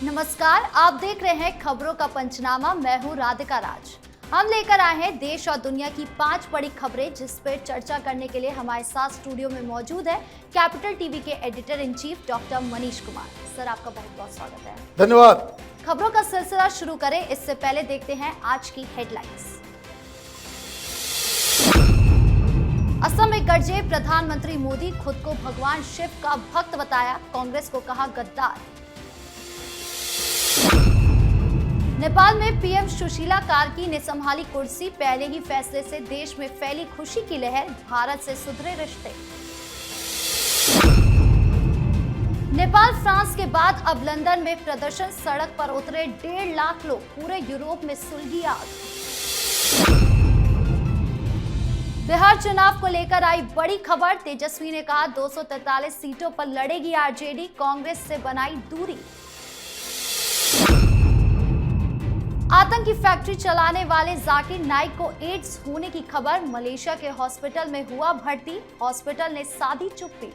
नमस्कार, आप देख रहे हैं खबरों का पंचनामा। मैं हूं राधिका राज। हम लेकर आए हैं देश और दुनिया की 5 बड़ी खबरें, जिस पर चर्चा करने के लिए हमारे साथ स्टूडियो में मौजूद है कैपिटल टीवी के editor in chief doctor Manish Kumar. Sir, आपका बहुत बहुत स्वागत है। धन्यवाद। खबरों का सिलसिला शुरू करें, इससे पहले देखते हैं आज की हेडलाइंस। असम में गरजे प्रधानमंत्री मोदी, खुद को भगवान शिव का भक्त बताया, कांग्रेस को कहा गद्दार। नेपाल में पीएम सुशीला कार्की ने संभाली कुर्सी, पहले ही फैसले से देश में फैली खुशी की लहर, भारत से सुधरे रिश्ते। नेपाल फ्रांस के बाद अब लंदन में प्रदर्शन, सड़क पर उतरे 1.5 लाख लोग, पूरे यूरोप में सुलगी आग। बिहार चुनाव को लेकर आई बड़ी खबर, तेजस्वी ने कहा 243 सीटों पर लड़ेगी आरजेडी, कांग्रेस से बनाई दूरी। आतंकी फैक्ट्री चलाने वाले जाकिर नाइक को एड्स होने की खबर, मलेशिया के हॉस्पिटल में हुआ भर्ती, हॉस्पिटल ने साधी चुप्पी।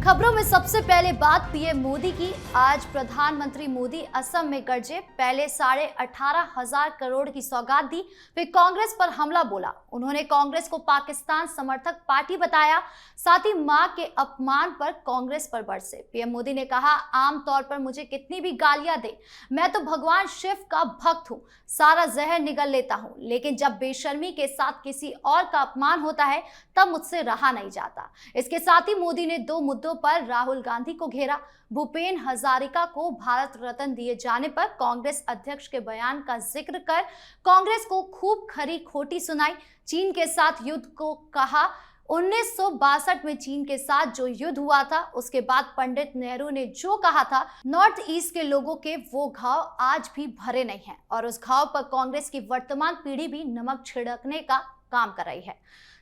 खबरों में सबसे पहले बात पीएम मोदी की। आज प्रधानमंत्री मोदी असम में गरजे, पहले 18,500 करोड़ की सौगात दी, फिर कांग्रेस पर हमला बोला। उन्होंने कांग्रेस को पाकिस्तान समर्थक पार्टी बताया, साथ ही मां के अपमान पर कांग्रेस पर बरसे। पीएम मोदी ने कहा, आमतौर पर मुझे कितनी भी गालियां दे, मैं तो भगवान शिव का भक्त हूं, सारा जहर निगल लेता हूं, लेकिन जब बेशर्मी के साथ किसी और का अपमान होता है तब मुझसे रहा नहीं जाता। इसके साथ ही मोदी ने 2 मुद्दों पर राहुल गांधी को घेरा। भूपेन हजारिका को भारत रत्न दिए जाने पर कांग्रेस अध्यक्ष के बयान का जिक्र कर कांग्रेस को खूब खरी खोटी सुनाई। चीन के साथ युद्ध को कहा, 1962 में चीन के साथ जो युद्ध हुआ था, उसके बाद पंडित नेहरू ने जो कहा था, नॉर्थ ईस्ट के लोगों के वो घाव आज भी भरे नहीं हैं, और उस घाव पर कांग्रेस की वर्तमान पीढ़ी भी नमक छिड़कने का काम कर रही है।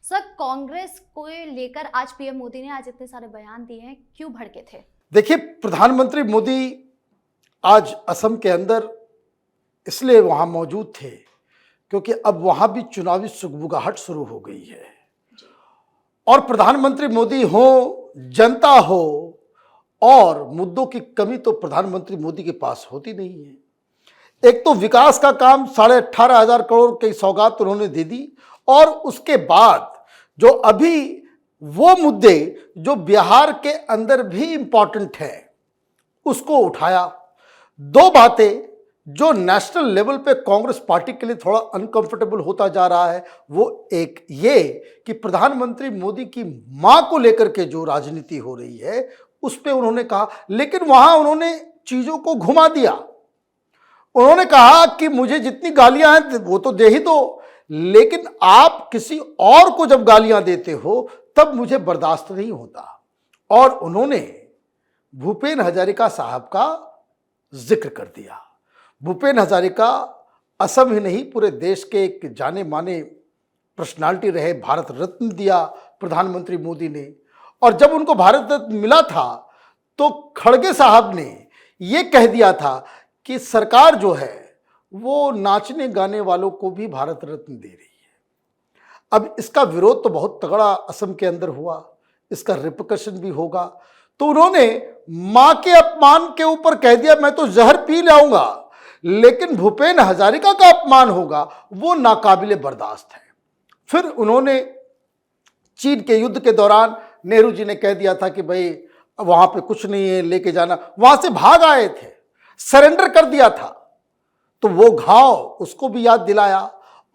सर, कांग्रेस को लेकर आज पीएम मोदी ने आज इतने सारे बयान दिए हैं, क्यों भड़के थे? देखिए, प्रधानमंत्री मोदी आज असम के अंदर इसलिए वहां मौजूद थे क्योंकि अब वहां भी चुनावी सुगबुगाहट शुरू हो गई है। और प्रधानमंत्री मोदी हो, जनता हो, और मुद्दों की कमी तो प्रधानमंत्री मोदी के पास होती नहीं है। एक तो विकास का काम 18,500 करोड़ की सौगात उन्होंने दे दी, और उसके बाद जो अभी वो मुद्दे जो बिहार के अंदर भी इंपॉर्टेंट है उसको उठाया। 2 बातें जो नेशनल लेवल पे कांग्रेस पार्टी के लिए थोड़ा अनकंफर्टेबल होता जा रहा है, वो एक ये कि प्रधानमंत्री मोदी की मां को लेकर के जो राजनीति हो रही है उस पे उन्होंने कहा, लेकिन वहां उन्होंने चीजों को घुमा दिया। उन्होंने कहा कि मुझे जितनी गालियां हैं वो तो दे ही दो, लेकिन आप किसी और को जब गालियां देते हो तब मुझे बर्दाश्त नहीं होता। और उन्होंने भूपेन हजारिका साहब का जिक्र कर दिया। भूपेन हजारिका असम ही नहीं पूरे देश के एक जाने माने पर्सनालिटी रहे, भारत रत्न दिया प्रधानमंत्री मोदी ने। और जब उनको भारत रत्न मिला था तो खड़गे साहब ने यह कह दिया था कि सरकार जो है वो नाचने गाने वालों को भी भारत रत्न दे रही है। अब इसका विरोध तो बहुत तगड़ा असम के अंदर हुआ, इसका रिपरकशन भी होगा। तो उन्होंने मां के अपमान के ऊपर कह दिया, मैं तो जहर पी लाऊंगा, लेकिन भूपेन हजारिका का अपमान होगा वो नाकाबिले बर्दाश्त है। फिर उन्होंने चीन के युद्ध के दौरान नेहरू जी ने कह दिया था कि भाई वहां पे कुछ नहीं है, लेके जाना, वहां से भाग आए थे, सरेंडर कर दिया था। तो वो घाव उसको भी याद दिलाया।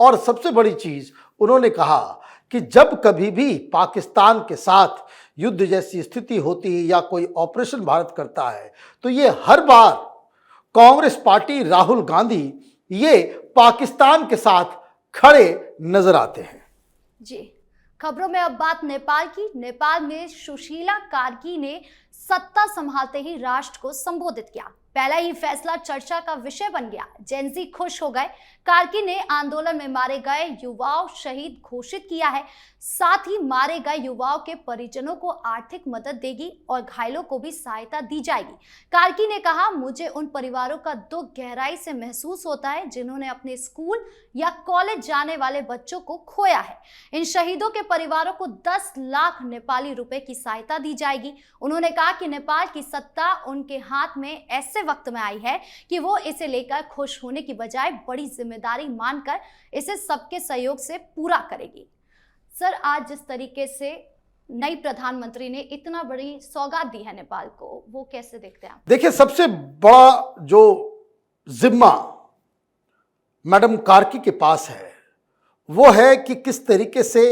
और सबसे बड़ी चीज उन्होंने कहा कि जब कभी भी पाकिस्तान के साथ युद्ध जैसी स्थिति होती है या कोई ऑपरेशन भारत करता है तो ये हर बार कांग्रेस पार्टी, राहुल गांधी ये पाकिस्तान के साथ खड़े नजर आते हैं। जी, खबरों में अब बात नेपाल की। नेपाल में सुशीला कार्की ने सत्ता संभालते ही राष्ट्र को संबोधित किया। पहला ही फैसला चर्चा का विषय बन गया। जेनजी खुश हो गए। कार्की ने आंदोलन में मारे गए युवाओं शहीद घोषित किया है। साथ ही मारे गए युवाओं के परिजनों को आर्थिक मदद देगी और घायलों को भी सहायता दी जाएगी। कार्की ने कहा, मुझे उन परिवारों का दुख गहराई से महसूस होता है जिन्होंने अपने स्कूल या कॉलेज जाने वाले बच्चों को खोया है। इन शहीदों के परिवारों को 10 लाख नेपाली रुपए की सहायता दी जाएगी। उन्होंने कहा कि नेपाल की सत्ता उनके हाथ में ऐसे वक्त में आई है कि वो इसे लेकर खुश होने की बजाय बड़ी जिम्मेदारी मानकर इसे सबके सहयोग से पूरा करेगी। सर, आज जिस तरीके से नई प्रधानमंत्री ने इतना बड़ी सौगात दी है नेपाल को, वो कैसे देखते हैं आप? देखिए, सबसे बड़ा जो जिम्मा मैडम कार्की के पास है वो है कि किस तरीके से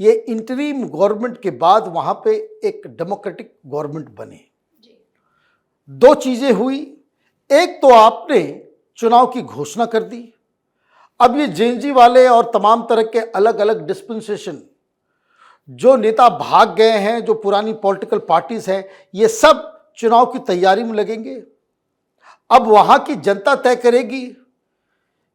ये इंटरिम गवर्नमेंट के बाद वहां पे एक डेमोक्रेटिक गवर्नमेंट बने। दो चीजें हुई। एक तो आपने चुनाव की घोषणा कर दी। अब ये जेएनजी वाले और तमाम तरह के अलग अलग डिस्पेंसेशन जो नेता भाग गए हैं, जो पुरानी पॉलिटिकल पार्टीज हैं, ये सब चुनाव की तैयारी में लगेंगे। अब वहां की जनता तय करेगी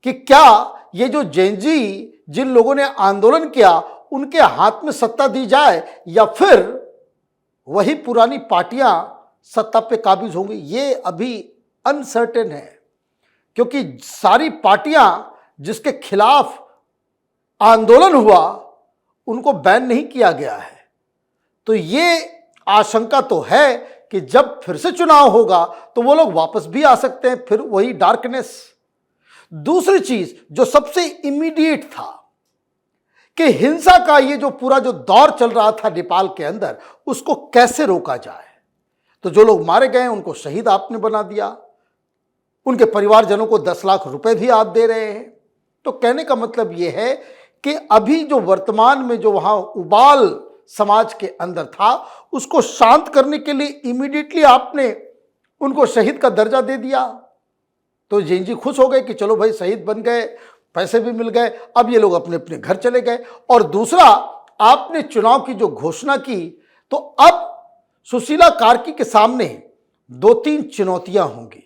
कि क्या ये जो जेएनजी जिन लोगों ने आंदोलन किया उनके हाथ में सत्ता दी जाए या फिर वही पुरानी पार्टियां सत्ता पे काबिज होंगी। ये अभी अनसर्टेन है, क्योंकि सारी पार्टियां जिसके खिलाफ आंदोलन हुआ उनको बैन नहीं किया गया है। तो ये आशंका तो है कि जब फिर से चुनाव होगा तो वो लोग वापस भी आ सकते हैं, फिर वही डार्कनेस। दूसरी चीज जो सबसे इमीडिएट था कि हिंसा का ये जो पूरा जो दौर चल रहा था नेपाल के अंदर, उसको कैसे रोका जाए। तो जो लोग मारे गए उनको शहीद आपने बना दिया, उनके परिवारजनों को 10 लाख रुपए भी आप दे रहे हैं। तो कहने का मतलब यह है कि अभी जो वर्तमान में जो वहां उबाल समाज के अंदर था उसको शांत करने के लिए इमीडिएटली आपने उनको शहीद का दर्जा दे दिया। तो जेएनजी खुश हो गए कि चलो भाई शहीद बन गए, पैसे भी मिल गए, अब ये लोग अपने अपने घर चले गए। और दूसरा, आपने चुनाव की जो घोषणा की, तो अब सुशीला कार्की के सामने 2-3 चुनौतियां होंगी।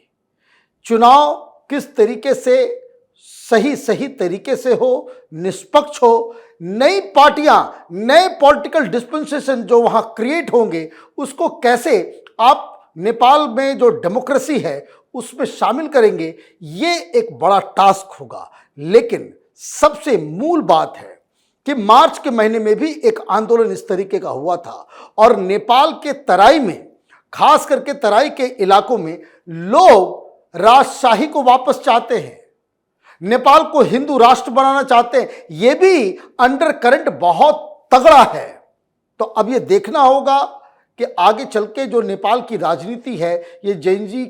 चुनाव किस तरीके से सही तरीके से हो, निष्पक्ष हो, नई पार्टियां, नए पॉलिटिकल डिस्पेंसेशन जो वहां क्रिएट होंगे उसको कैसे आप नेपाल में जो डेमोक्रेसी है उसमें शामिल करेंगे, ये एक बड़ा टास्क होगा। लेकिन सबसे मूल बात है कि मार्च के महीने में भी एक आंदोलन इस तरीके का हुआ था और नेपाल के तराई में, खास करके तराई के इलाकों में, लोग राजशाही को वापस चाहते हैं, नेपाल को हिंदू राष्ट्र बनाना चाहते हैं। यह भी अंडर करंट बहुत तगड़ा है। तो अब यह देखना होगा कि आगे चल के जो नेपाल की राजनीति है, ये जेएनजी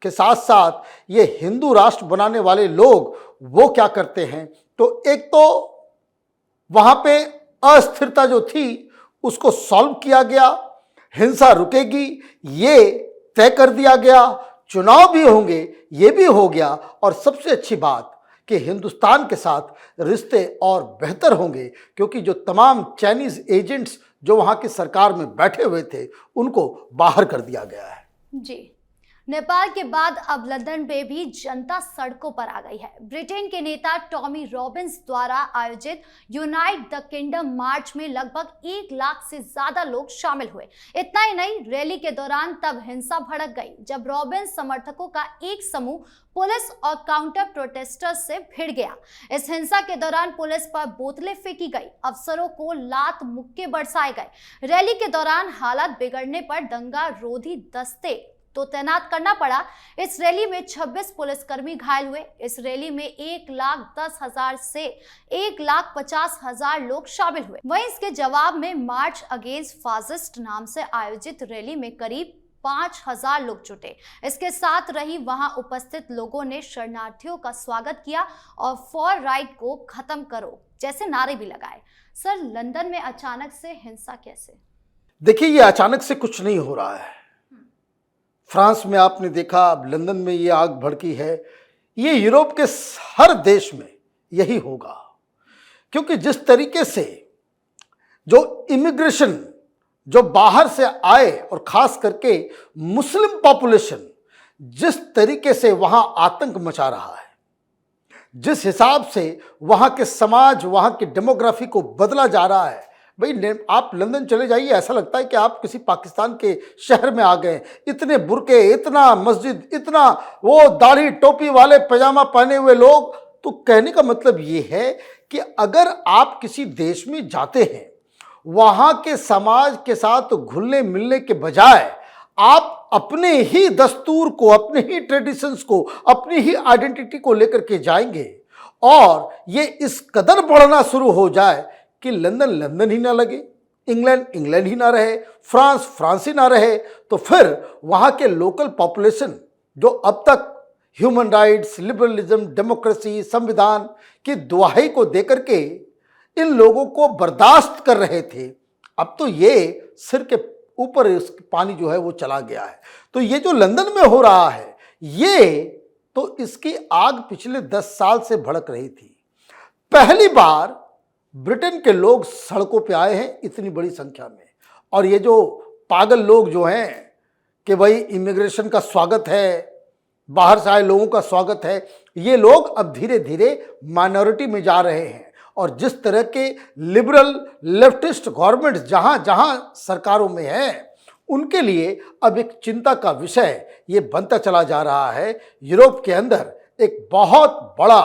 के साथ साथ ये हिंदू राष्ट्र बनाने वाले लोग वो क्या करते हैं। तो एक तो वहां पे अस्थिरता जो थी उसको सॉल्व किया गया, हिंसा रुकेगी ये तय कर दिया गया, चुनाव भी होंगे ये भी हो गया, और सबसे अच्छी बात कि हिंदुस्तान के साथ रिश्ते और बेहतर होंगे, क्योंकि जो तमाम चाइनीज एजेंट्स जो वहां की सरकार में बैठे हुए थे उनको बाहर कर दिया गया है। जी, नेपाल के बाद अब लंदन में भी जनता सड़कों पर आ गई है। ब्रिटेन के नेता टॉमी रॉबिन्स द्वारा आयोजित यूनाइट द किंगडम मार्च में लगभग 1 लाख से ज्यादा लोग शामिल हुए। इतना ही नहीं, रैली के दौरान तब हिंसा भड़क गई जब रॉबिन्स समर्थकों का एक समूह पुलिस और काउंटर प्रोटेस्टर्स से भिड़ गया। इस हिंसा के दौरान पुलिस पर बोतलें फेंकी गई, अफसरों को लात मुक्के बरसाए गए। रैली के दौरान हालात बिगड़ने पर दंगा रोधी दस्ते तो तैनात करना पड़ा। इस रैली में 26 पुलिसकर्मी घायल हुए। इस रैली में 1,10,000 से 1,50,000 लोग शामिल हुए। वहीं इसके जवाब में मार्च अगेंस्ट फासिस्ट नाम से आयोजित रैली में करीब 5,000 लोग जुटे। इसके साथ रही वहां उपस्थित लोगों ने शरणार्थियों का स्वागत किया और फॉर राइट को खत्म करो जैसे नारे भी लगाए। सर, लंदन में अचानक से हिंसा कैसे? देखिए, ये अचानक से कुछ नहीं हो रहा है। फ्रांस में आपने देखा, अब लंदन में ये आग भड़की है। ये यूरोप के हर देश में यही होगा, क्योंकि जिस तरीके से जो इमिग्रेशन जो बाहर से आए और खास करके मुस्लिम पॉपुलेशन जिस तरीके से वहां आतंक मचा रहा है, जिस हिसाब से वहां के समाज, वहां की डेमोग्राफी को बदला जा रहा है। भाई आप लंदन चले जाइए, ऐसा लगता है कि आप किसी पाकिस्तान के शहर में आ गए। इतने बुर्के, इतना मस्जिद, इतना वो दाढ़ी टोपी वाले पैजामा पहने हुए लोग। तो कहने का मतलब ये है कि अगर आप किसी देश में जाते हैं, वहां के समाज के साथ घुलने मिलने के बजाय आप अपने ही दस्तूर को, अपने ही ट्रेडिशंस को, अपनी ही आइडेंटिटी को लेकर के जाएंगे और ये इस कदर बढ़ना शुरू हो जाए कि लंदन लंदन ही ना लगे, इंग्लैंड इंग्लैंड ही ना रहे, फ्रांस फ्रांस ही ना रहे, तो फिर वहाँ के लोकल पॉपुलेशन जो अब तक ह्यूमन राइट्स, लिबरलिज्म, डेमोक्रेसी, संविधान की दुहाई को देकर के इन लोगों को बर्दाश्त कर रहे थे, अब तो ये सिर के ऊपर इस पानी जो है वो चला गया है। तो ये जो लंदन में हो रहा है, ये तो इसकी आग पिछले 10 साल से भड़क रही थी। पहली बार ब्रिटेन के लोग सड़कों पे आए हैं इतनी बड़ी संख्या में। और ये जो पागल लोग जो हैं कि भाई इमिग्रेशन का स्वागत है, बाहर से आए लोगों का स्वागत है, ये लोग अब धीरे धीरे माइनॉरिटी में जा रहे हैं। और जिस तरह के लिबरल लेफ्टिस्ट गवर्नमेंट जहां जहां सरकारों में है, उनके लिए अब एक चिंता का विषय ये बनता चला जा रहा है। यूरोप के अंदर एक बहुत बड़ा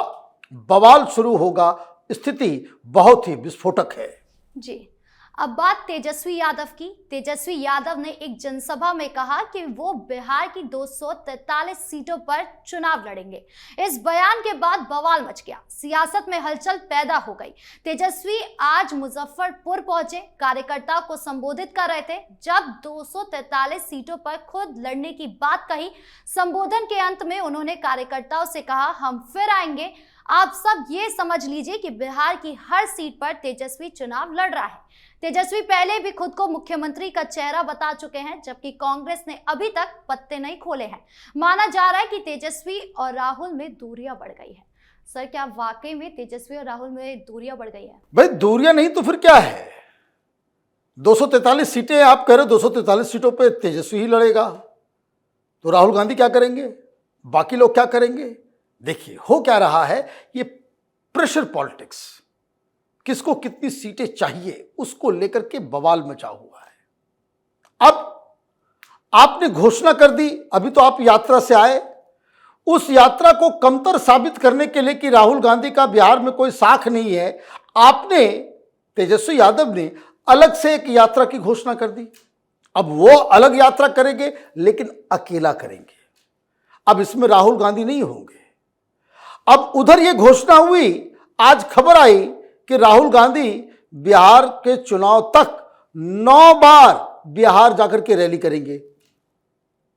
बवाल शुरू होगा, स्थिति बहुत ही विस्फोटक है। जी, अब बात तेजस्वी यादव की। तेजस्वी यादव ने एक जनसभा में कहा कि वो बिहार की 243 सीटों पर चुनाव लड़ेंगे। इस बयान के बाद बवाल मच गया, सियासत में हलचल पैदा हो गई। तेजस्वी आज मुजफ्फरपुर पहुंचे, कार्यकर्ताओं को संबोधित कर रहे थे। जब 243 सीटों पर खुद लड़ने की बात कही, संबोधन के अंत में उन्होंने कार्यकर्ताओं से कहा, हम फिर आएंगे। आप सब ये समझ लीजिए कि बिहार की हर सीट पर तेजस्वी चुनाव लड़ रहा है। तेजस्वी पहले भी खुद को मुख्यमंत्री का चेहरा बता चुके हैं, जबकि कांग्रेस ने अभी तक पत्ते नहीं खोले हैं। माना जा रहा है कि तेजस्वी और राहुल में दूरियां बढ़ गई है। सर, क्या वाकई में तेजस्वी और राहुल में दूरियां बढ़ गई है? भाई दूरियां नहीं तो फिर क्या है? 243 सीटें आप कह रहे हो, 243 सीटों पे तेजस्वी ही लड़ेगा, तो राहुल गांधी क्या करेंगे, बाकी लोग क्या करेंगे? देखिए हो क्या रहा है, ये प्रेशर पॉलिटिक्स, किसको कितनी सीटें चाहिए उसको लेकर के बवाल मचा हुआ है। अब आपने घोषणा कर दी, अभी तो आप यात्रा से आए, उस यात्रा को कमतर साबित करने के लिए कि राहुल गांधी का बिहार में कोई साख नहीं है, आपने, तेजस्वी यादव ने अलग से एक यात्रा की घोषणा कर दी। अब वो अलग यात्रा करेंगे लेकिन अकेला करेंगे। अब इसमें राहुल गांधी नहीं होंगे। अब उधर ये घोषणा हुई, आज खबर आई कि राहुल गांधी बिहार के चुनाव तक 9 बार बिहार जाकर के रैली करेंगे।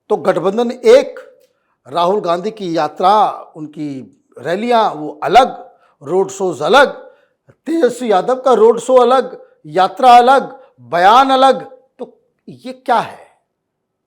तो गठबंधन एक, राहुल गांधी की यात्रा, उनकी रैलियां वो अलग, रोड शोज अलग, तेजस्वी यादव का रोड शो अलग, यात्रा अलग, बयान अलग। तो ये क्या है?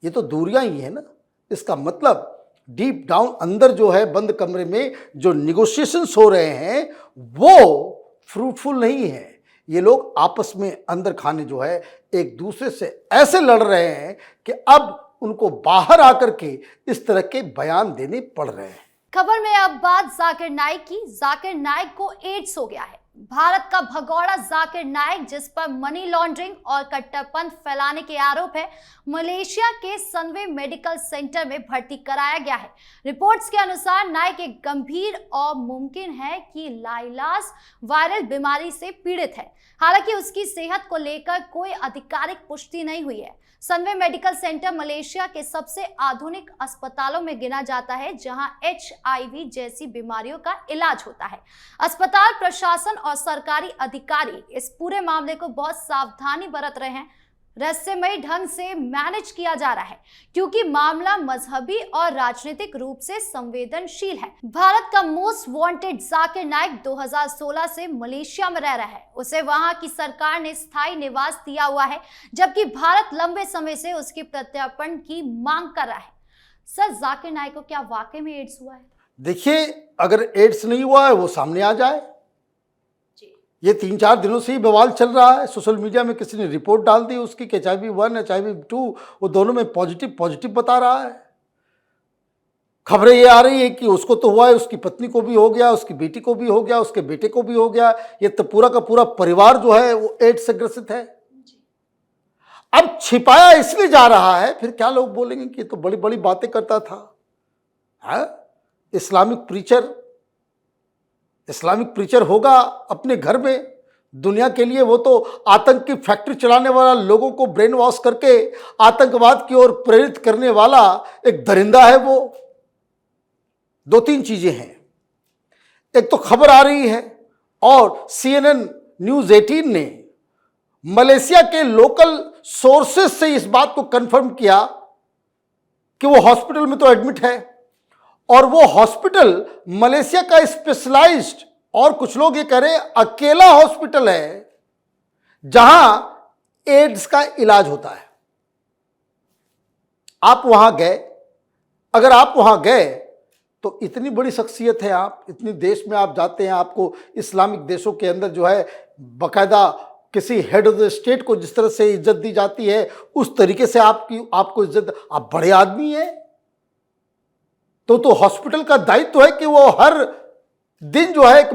ये तो दूरियां ही है ना। इसका मतलब डीप डाउन अंदर जो है बंद कमरे में जो निगोशिएशंस हो रहे हैं वो फ्रूटफुल नहीं है। ये लोग आपस में अंदर खाने जो है एक दूसरे से ऐसे लड़ रहे हैं कि अब उनको बाहर आकर के इस तरह के बयान देने पड़ रहे हैं। खबर में अब बात जाकिर नाइक की। जाकिर नाइक को एड्स हो गया है। भारत का भगोड़ा जाकिर नाइक, जिस पर मनी लॉन्ड्रिंग और कट्टरपंथ फैलाने के आरोप है, मलेशिया के सनवे मेडिकल सेंटर में भर्ती कराया गया है। रिपोर्ट्स के अनुसार नाइक एक गंभीर और मुमकिन है कि लाइलाज वायरल बीमारी से पीड़ित है। हालांकि उसकी सेहत को लेकर कोई आधिकारिक पुष्टि नहीं हुई है। सनवे मेडिकल सेंटर मलेशिया के सबसे आधुनिक अस्पतालों में गिना जाता है, जहां HIV जैसी बीमारियों का इलाज होता है। अस्पताल प्रशासन और सरकारी अधिकारी इस पूरे मामले को बहुत सावधानी बरत रहे हैं। रहस्यमयी ढंग से मैनेज किया जा रहा है क्योंकि मामला मजहबी और राजनीतिक रूप से संवेदनशील है। भारत का मोस्ट वांटेड जाकिर नाइक 2016 से मलेशिया में रह रहा है। उसे वहां की सरकार ने स्थायी निवास दिया हुआ है, जबकि भारत लंबे समय से उसके प्रत्यर्पण की मांग कर रहा है। सर, जाकिर नाइक को क्या वाकई में एड्स हुआ है? देखिए, अगर एड्स नहीं हुआ है वो सामने आ जाए। ये 3-4 दिनों से ही बवाल चल रहा है। सोशल मीडिया में किसी ने रिपोर्ट डाल दी उसकी कि HIV-1 HIV-2 वो दोनों में पॉजिटिव बता रहा है। खबरें ये आ रही है कि उसको तो हुआ है, उसकी पत्नी को भी हो गया, उसकी बेटी को भी हो गया, उसके बेटे को भी हो गया, ये तो पूरा का पूरा परिवार जो है वो एड्स से ग्रसित है। अब छिपाया इसलिए जा रहा है, फिर क्या लोग बोलेंगे कि ये तो बड़ी बड़ी बातें करता था। इस्लामिक प्रीचर होगा अपने घर में, दुनिया के लिए वो तो आतंक की फैक्ट्री चलाने वाला, लोगों को ब्रेन वॉश करके आतंकवाद की ओर प्रेरित करने वाला एक दरिंदा है वो। दो तीन चीजें हैं, एक तो खबर आ रही है और CNN न्यूज़ 18 ने मलेशिया के लोकल सोर्सेस से इस बात को कंफर्म किया कि वो हॉस्पिटल में तो एडमिट है, और वो हॉस्पिटल मलेशिया का स्पेशलाइज्ड, और कुछ लोग ये कह रहे हैं अकेला हॉस्पिटल है जहां एड्स का इलाज होता है। आप वहां गए, अगर आप वहां गए तो इतनी बड़ी शख्सियत है, आप इतनी देश में आप जाते हैं, आपको इस्लामिक देशों के अंदर जो है बाकायदा किसी हेड ऑफ द स्टेट को जिस तरह से इज्जत दी जाती है उस तरीके से आपको इज्जत, आप बड़े आदमी हैं, तो हॉस्पिटल का दायित्व है कि वो हर दिन जो है एक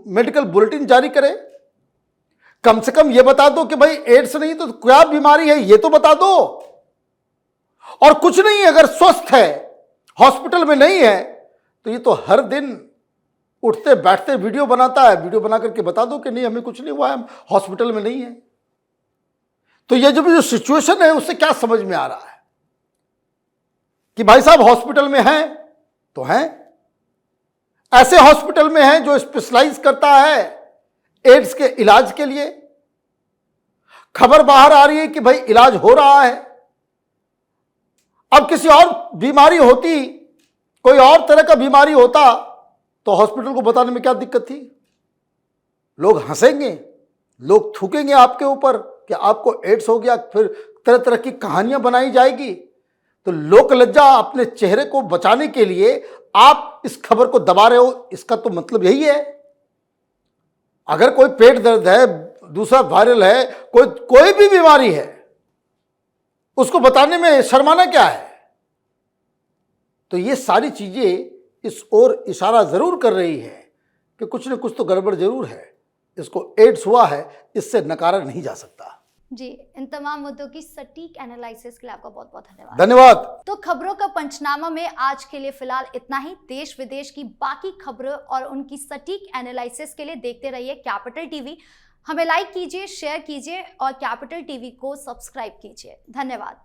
मेडिकल बुलेटिन जारी करे। कम से कम ये बता दो कि भाई एड्स नहीं तो क्या बीमारी है ये तो बता दो। और कुछ नहीं, अगर स्वस्थ है, हॉस्पिटल में नहीं है, तो ये तो हर दिन उठते बैठते वीडियो बनाता है, वीडियो बना करके बता दो कि नहीं हमें कुछ नहीं हुआ है, हम हॉस्पिटल में नहीं है। तो ये जो सिचुएशन है उससे क्या समझ में आ रहा है कि भाई साहब हॉस्पिटल में हैं तो हैं, ऐसे हॉस्पिटल में हैं जो स्पेशलाइज करता है एड्स के इलाज के लिए। खबर बाहर आ रही है कि भाई इलाज हो रहा है। अब किसी और बीमारी होती, कोई और तरह का बीमारी होता तो हॉस्पिटल को बताने में क्या दिक्कत थी? लोग हंसेंगे, लोग थूकेंगे आपके ऊपर कि आपको एड्स हो गया, फिर तरह तरह की कहानियां बनाई जाएगी। तो लोक लज्जा अपने चेहरे को बचाने के लिए आप इस खबर को दबा रहे हो, इसका तो मतलब यही है। अगर कोई पेट दर्द है, दूसरा वायरल है, कोई भी बीमारी है, उसको बताने में शर्माना क्या है? तो ये सारी चीजें इस ओर इशारा जरूर कर रही है कि कुछ न कुछ तो गड़बड़ जरूर है। इसको एड्स हुआ है, इससे नकारा नहीं जा सकता। जी, इन तमाम मुद्दों की सटीक एनालिसिस के लिए आपका बहुत बहुत धन्यवाद। धन्यवाद। तो खबरों का पंचनामा में आज के लिए फिलहाल इतना ही। देश विदेश की बाकी खबरों और उनकी सटीक एनालिसिस के लिए देखते रहिए कैपिटल टीवी। हमें लाइक कीजिए, शेयर कीजिए और कैपिटल टीवी को सब्सक्राइब कीजिए। धन्यवाद।